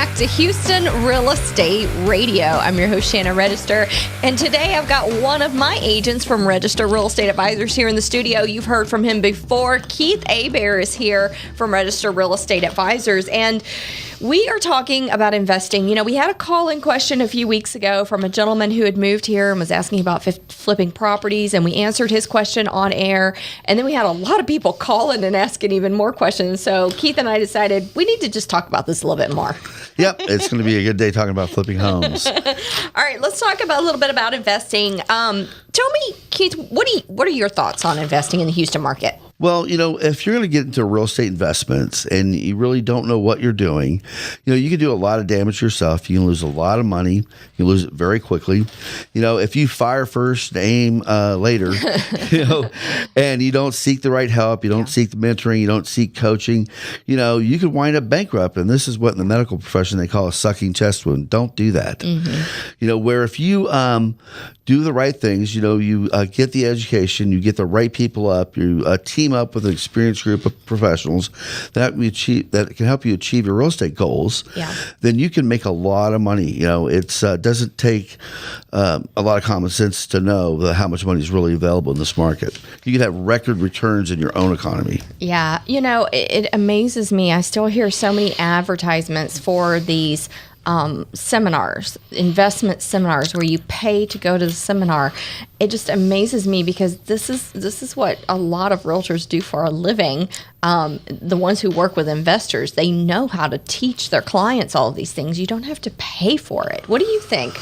back to Houston Real Estate Radio. I'm your host, Shanna Register, and today I've got one of my agents from Register Real Estate Advisors here in the studio. You've heard from him before. Keith Hebert is here from Register Real Estate Advisors, and we are talking about investing. You know, we had a call-in question a few weeks ago from a gentleman who had moved here and was asking about flipping properties, and we answered his question on air. And then we had a lot of people calling and asking even more questions. So Keith and I decided we need to just talk about this a little bit more. Yep, it's going to be a good day talking about flipping homes. All right, let's talk about a little bit about investing. Tell me, Keith, what are your thoughts on investing in the Houston market? Well, you know, if you're going to get into real estate investments and you really don't know what you're doing, you know, you can do a lot of damage yourself. You can lose a lot of money. You can lose it very quickly. You know, if you fire first, aim later, you know, and you don't seek the right help, you don't seek the mentoring, you don't seek coaching, you know, you could wind up bankrupt. And this is what in the medical profession they call a sucking chest wound. Don't do that. Mm-hmm. You know, where if you do the right things, you know, you get the education, you get the right people up, you team up with an experienced group of professionals that can help you achieve your real estate goals, then you can make a lot of money. You know, it doesn't take a lot of common sense to know how much money is really available in this market. You can have record returns in your own economy. Yeah, you know, it amazes me. I still hear so many advertisements for these seminars, investment seminars where you pay to go to the seminar. It just amazes me because this is what a lot of realtors do for a living. The ones who work with investors, they know how to teach their clients all of these things. You don't have to pay for it. What do you think?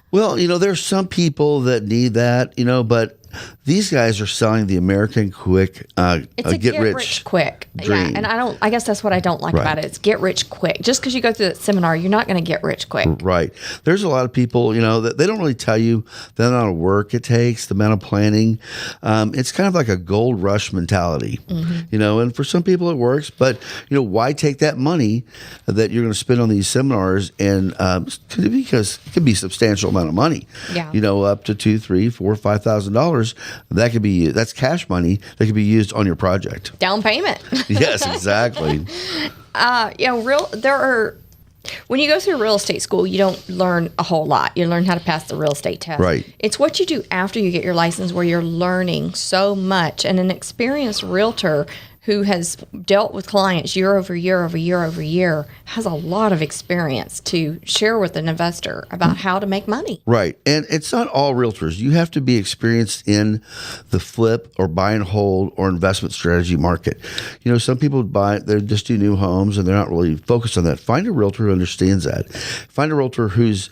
Well, you know, there's some people that need that, you know, but these guys are selling the American quick, it's a get rich quick dream. Yeah, and I guess that's what I don't like about it. It's get rich quick. Just because you go through that seminar, you're not going to get rich quick. Right. There's a lot of people, you know, that they don't really tell you the amount of work it takes, the amount of planning. It's kind of like a gold rush mentality, you know, and for some people it works, but, you know, why take that money that you're going to spend on these seminars and because it could be a substantial amount of money, you know, up to $2,000, $3,000, $4,000, $5,000. That's cash money that could be used on your project. Down payment. Yes, exactly. You know, when you go through real estate school, you don't learn a whole lot. You learn how to pass the real estate test. Right. It's what you do after you get your license where you're learning so much. And an experienced realtor who has dealt with clients year over year over year over year has a lot of experience to share with an investor about how to make money. Right. And it's not all realtors. You have to be experienced in the flip or buy and hold or investment strategy market. You know, some people they just do new homes and they're not really focused on that. Find a realtor who understands that. Find a realtor who's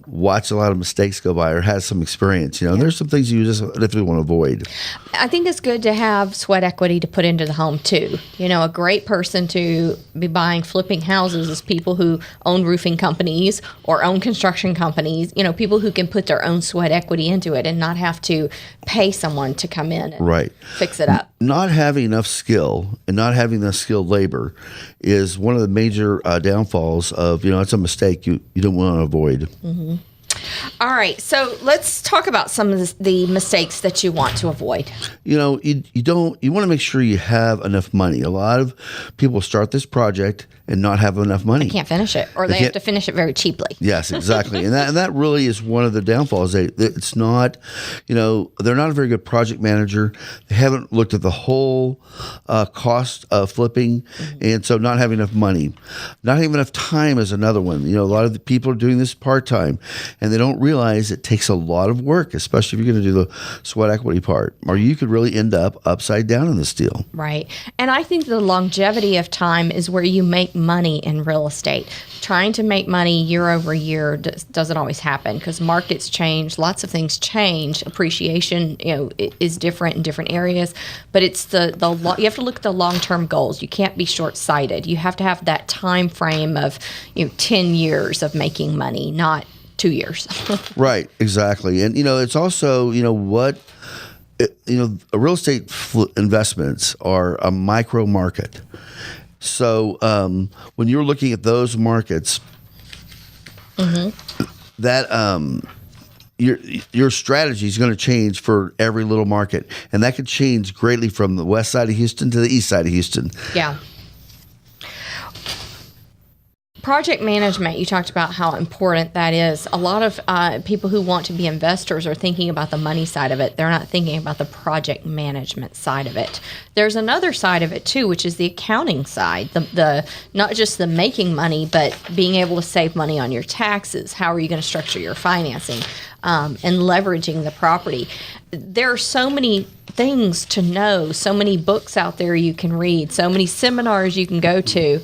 watched a lot of mistakes go by or has some experience. You know, and there's some things you just definitely want to avoid. I think it's good to have sweat equity to put into the home too. You know, a great person to be buying flipping houses is people who own roofing companies or own construction companies, you know, people who can put their own sweat equity into it and not have to pay someone to come in and fix it up. Not having enough skill and not having enough skilled labor is one of the major downfalls of, you know, it's a mistake you don't want to avoid. Mm-hmm. All right, so let's talk about some of the mistakes that you want to avoid. You know, you want to make sure you have enough money. A lot of people start this project and not have enough money. They can't finish it, or they have to finish it very cheaply. Yes, exactly. and that really is one of the downfalls. It's not, you know, they're not a very good project manager. They haven't looked at the whole cost of flipping, and so not having enough money. Not having enough time is another one. You know, a lot of the people are doing this part-time, and they don't realize it takes a lot of work, especially if you're going to do the sweat equity part, or you could really end up upside down in this deal. Right. And I think the longevity of time is where you make money in real estate. Trying to make money year over year doesn't always happen because markets change, lots of things change. Appreciation, you know, is different in different areas, but it's you have to look at the long-term goals. You can't be short-sighted. You have to have that time frame of, you know, 10 years of making money, not 2 years. Right, exactly. And, you know, it's also, you know, real estate investments are a micro market. So when you're looking at those markets, that your strategy is going to change for every little market, and that could change greatly from the west side of Houston to the east side of Houston. Yeah. Project management, you talked about how important that is. A lot of people who want to be investors are thinking about the money side of it. They're not thinking about the project management side of it. There's another side of it too, which is the accounting side. The not just the making money, but being able to save money on your taxes. How are you going to structure your financing and leveraging the property? There are so many things to know, so many books out there you can read, so many seminars you can go to.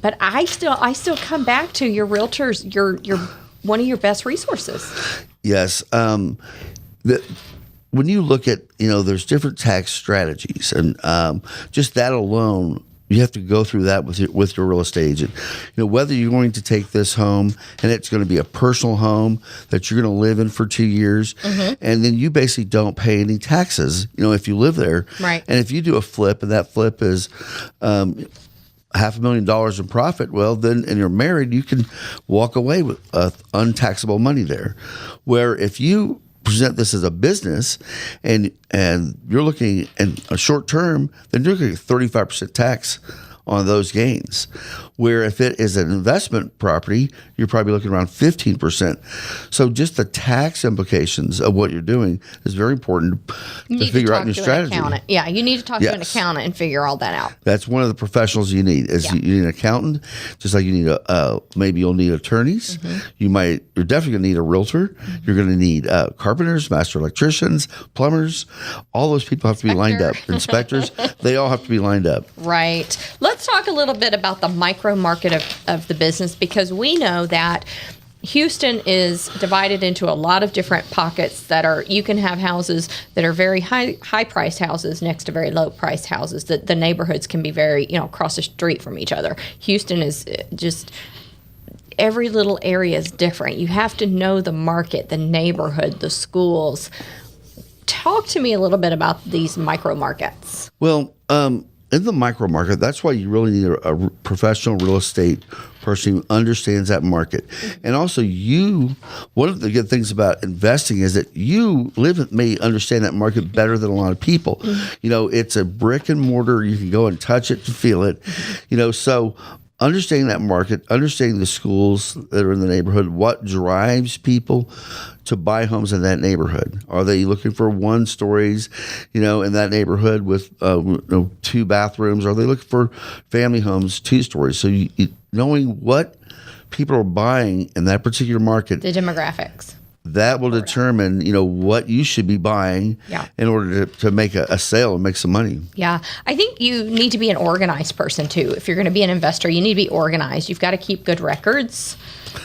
But I still come back to your realtors. Your one of your best resources. Yes. When you look at, there's different tax strategies, and just that alone, you have to go through that with your real estate agent. Whether you're going to take this home and it's going to be a personal home that you're going to live in for 2 years, and then you basically don't pay any taxes, if you live there. Right. And if you do a flip, and that flip is $500,000 in profit, well, then, and you're married, you can walk away with untaxable money there. Where if you present this as a business and you're looking at a short term, then you're looking at 35% tax on those gains. Where if it is an investment property, you're probably looking around 15%. So just the tax implications of what you're doing is very important to figure out in your strategy. Yeah, you need to talk to an accountant and figure all that out. That's one of the professionals you need. You need an accountant, just like you need maybe you'll need attorneys. You're definitely going to need a realtor. You're going to need carpenters, master electricians, plumbers. All those people have to be lined up. Inspectors, they all have to be lined up. Right. Let's talk a little bit about the micro market of the business, because we know that Houston is divided into a lot of different pockets you can have houses that are very high priced houses next to very low priced houses. The neighborhoods can be very, across the street from each other. Houston is just, every little area is different. You have to know the market, the neighborhood, the schools. Talk to me a little bit about these micro markets. Well, in the micro market, that's why you really need a professional real estate person who understands that market. And also, one of the good things about investing is that you may understand that market better than a lot of people. It's a brick and mortar. You can go and touch it to feel it. So understanding that market, understanding the schools that are in the neighborhood, what drives people to buy homes in that neighborhood. Are they looking for 1 stories, in that neighborhood with 2 bathrooms? Are they looking for family homes, 2 stories? So knowing what people are buying in that particular market, the demographics, that will determine, what you should be buying in order to make a sale and make some money. Yeah. I think you need to be an organized person too. If you're going to be an investor, you need to be organized. You've got to keep good records.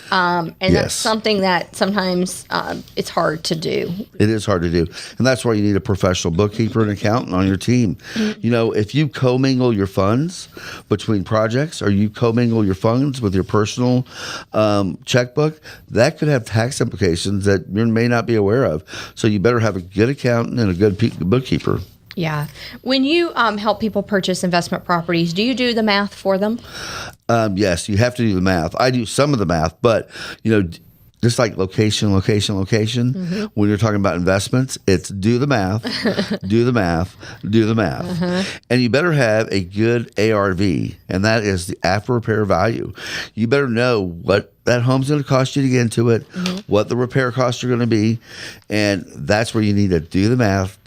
That's something that sometimes it's hard to do. It is hard to do. And that's why you need a professional bookkeeper and accountant on your team. If you commingle your funds between projects, or you commingle your funds with your personal checkbook, that could have tax implications that you may not be aware of. So you better have a good accountant and a good bookkeeper. Yeah. When you help people purchase investment properties, do you do the math for them? Yes, you have to do the math. I do some of the math, but, just like location. When you're talking about investments, it's do the math, do the math. And you better have a good ARV, and that is the after repair value. You better know what that home's going to cost you to get into it, what the repair costs are going to be, and that's where you need to do the math.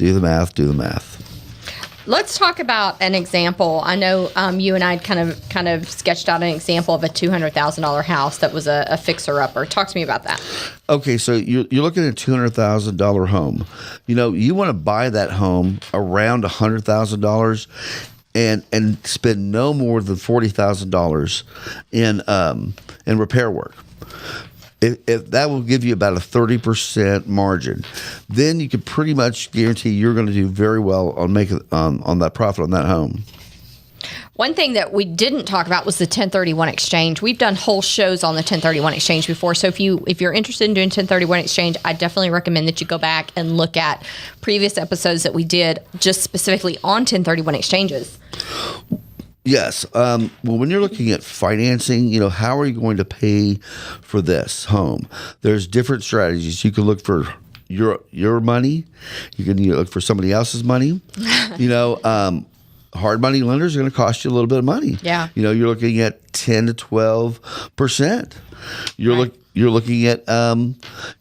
Let's talk about an example. I know you and I kind of sketched out an example of a $200,000 house that was a fixer-upper. Talk to me about that. Okay, so you're looking at a $200,000 home. You want to buy that home around $100,000 and spend no more than $40,000 in repair work. If that will give you about a 30% margin, then you can pretty much guarantee you're going to do very well on making on that profit on that home. One thing that we didn't talk about was the 1031 exchange. We've done whole shows on the 1031 exchange before. So if you're interested in doing 1031 exchange, I definitely recommend that you go back and look at previous episodes that we did just specifically on 1031 exchanges. Yes. Well, when you're looking at financing, how are you going to pay for this home? There's different strategies. You can look for your money. You can look for somebody else's money. hard money lenders are going to cost you a little bit of money. Yeah. You're looking at 10 to 12%. You're looking at,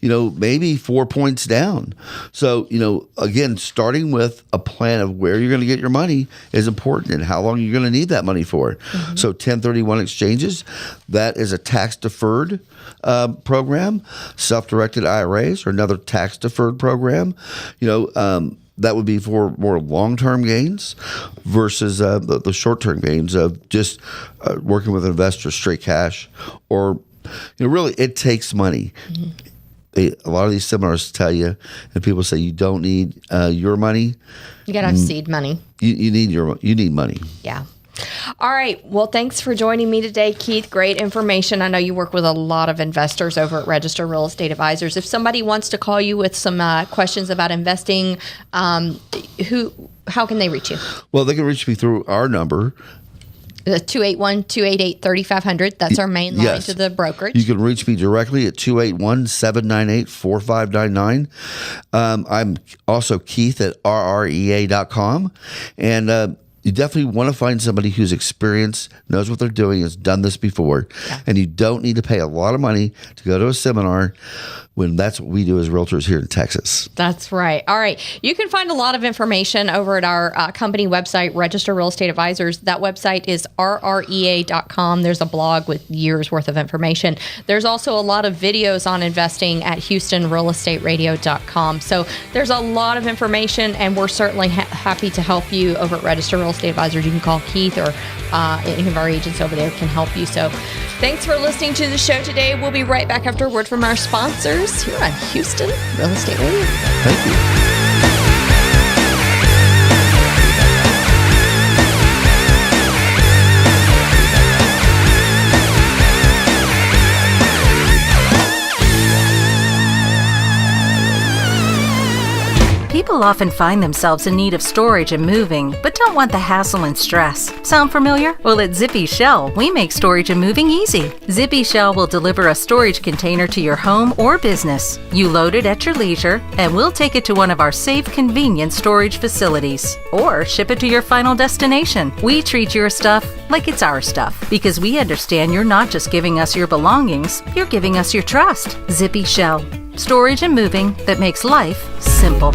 maybe 4 points down. So, again, starting with a plan of where you're going to get your money is important and how long you're going to need that money for. Mm-hmm. So 1031 exchanges, that is a tax-deferred program. Self-directed IRAs are another tax-deferred program. That would be for more long-term gains versus the short-term gains of just working with investors, straight cash, or really, it takes money. Mm-hmm. A lot of these seminars tell you, and people say you don't need your money. You gotta have seed money. You need money. Yeah. All right. Well, thanks for joining me today, Keith. Great information. I know you work with a lot of investors over at Register Real Estate Advisors. If somebody wants to call you with some questions about investing, how can they reach you? Well, they can reach me through our number. The 281-288-3500. That's our main line to the brokerage. You can reach me directly at 281-798-4599. I'm also Keith at rrea.com. And you definitely want to find somebody who's experienced, knows what they're doing, has done this before. Yeah. And you don't need to pay a lot of money to go to a seminar when that's what we do as realtors here in Texas. That's right. All right. You can find a lot of information over at our company website, Register Real Estate Advisors. That website is rrea.com. There's a blog with years worth of information. There's also a lot of videos on investing at HoustonRealEstateRadio.com. So there's a lot of information, and we're certainly happy to help you over at Register Real Estate Advisors. You can call Keith, or any of our agents over there can help you. So thanks for listening to the show today. We'll be right back after a word from our sponsors here on Houston Real Estate Radio. Thank you. People often find themselves in need of storage and moving, but don't want the hassle and stress. Sound familiar? Well, at Zippy Shell, we make storage and moving easy. Zippy Shell will deliver a storage container to your home or business. You load it at your leisure, and we'll take it to one of our safe, convenient storage facilities. Or ship it to your final destination. We treat your stuff like it's our stuff, because we understand you're not just giving us your belongings, you're giving us your trust. Zippy Shell. Storage and moving that makes life simple.